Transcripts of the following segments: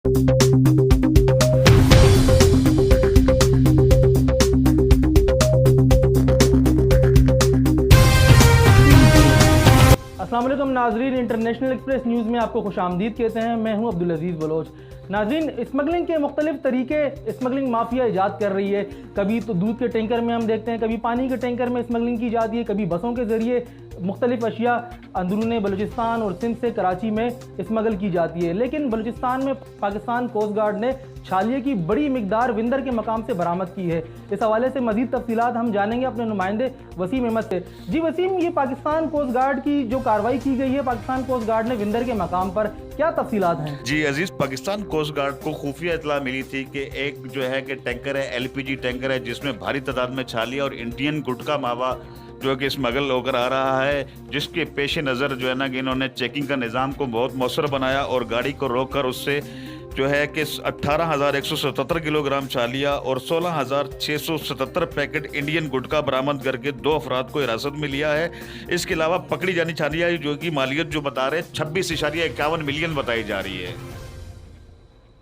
अस्सलाम वालेकुम नाजरीन, इंटरनेशनल एक्सप्रेस न्यूज़ में आपको खुशामदीद कहते हैं। मैं हूं अब्दुल अजीज़ बलोच। नाजरीन, स्मगलिंग के मुख्तलिफ तरीके स्मगलिंग माफिया ईजाद कर रही है। कभी तो दूध के टैंकर में हम देखते हैं, कभी पानी के टैंकर में स्मगलिंग की जाती है, कभी बसों के ज़रिए मुख्तलिफ अशिया अंदरून बलूचिस्तान और सिंध से कराची में स्मगल की जाती है। लेकिन बलूचिस्तान में पाकिस्तान कोस्ट गार्ड ने छालिए की बड़ी मिकदार विंदर के मकाम से बरामद की है। इस हवाले से मजीद तफसीलात हम जानेंगे अपने नुमाइंदे वसीम अहमद से। जी वसीम, ये पाकिस्तान कोस्ट गार्ड की जो कार्रवाई की गई है, पाकिस्तान कोस्ट गार्ड ने विंदर के मकाम पर, क्या तफसीलात हैं? जी अजीज, पाकिस्तान कोस्ट गार्ड को खुफिया इतला मिली थी कि एक जो है कि टैंकर है, एलपीजी टैंकर है, जिसमें भारी तादाद में छालिया और इंडियन गुटखा मावा जो कि स्मगल होकर आ रहा है, जिसके पेश नज़र जो है ना कि इन्होंने चेकिंग का निज़ाम को बहुत मौसर बनाया और गाड़ी को रोक कर उससे जो है कि 18,177 किलोग्राम छालिया और 16,677 पैकेट इंडियन गुटखा बरामद करके 2 अफराद को हिरासत में लिया है। इसके अलावा पकड़ी जानी छालिया जो कि मालियत जो बता रहे 26.51 मिलियन बताई जा रही है।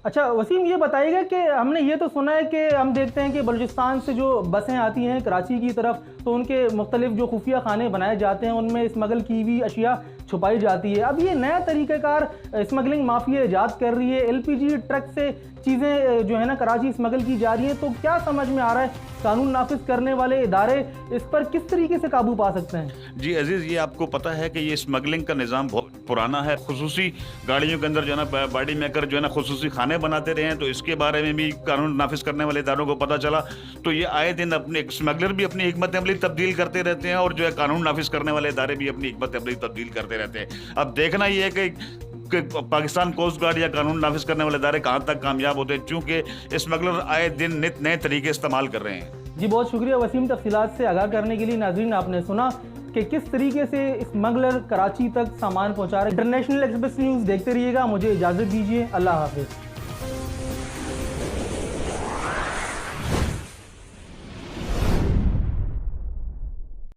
अच्छा वसीम, ये बताइएगा कि हमने ये तो सुना है कि हम देखते हैं कि बलूचिस्तान से जो बसें आती हैं कराची की तरफ, तो उनके मुख्तलिफ जो खुफिया खाने बनाए जाते हैं, उनमें स्मगल की हुई अशिया छुपाई जाती है। अब ये नया तरीक़ाकार स्मगलिंग माफिया ईजाद कर रही है, एलपीजी ट्रक से चीज़ें जो है ना कराची स्मगल की जा रही हैं, तो क्या समझ में आ रहा है कानून नाफिज करने वाले इदारे इस पर किस तरीके से काबू पा सकते हैं? जी अजीज़, ये आपको पता है कि ये स्मगलिंग का निज़ाम बहुत पुराना है। खुसूसी गाड़ियों के अंदर जो है ना बॉडी मेकर जो है ना खुसूसी खाने बनाते रहे हैं, तो इसके बारे में भी कानून नाफिज करने वाले इदारों को पता चला। तो ये आए दिन अपने स्मगलर भी अपनी हिकमत अमली तब्दील करते रहते हैं और जो है कानून नाफिज करने वाले इदारे भी अपनी हिकमत अमली तब्दील करते रहते हैं। अब देखना ये है कि पाकिस्तान कोस्ट गार्ड या कानून नाफिज करने वाले इदारे कहाँ तक कामयाब होते हैं, चूँकि स्मगलर आए दिन नित नए तरीके इस्तेमाल कर रहे हैं। जी बहुत शुक्रिया वसीम, तफसीलात से आगाह करने के लिए। नाज़रीन, आपने सुना कि किस तरीके से स्मगलर कराची तक सामान पहुँचा रहे। इंटरनेशनल एक्सप्रेस न्यूज़ देखते रहिएगा। मुझे इजाज़त दीजिए। अल्लाह हाफिज़।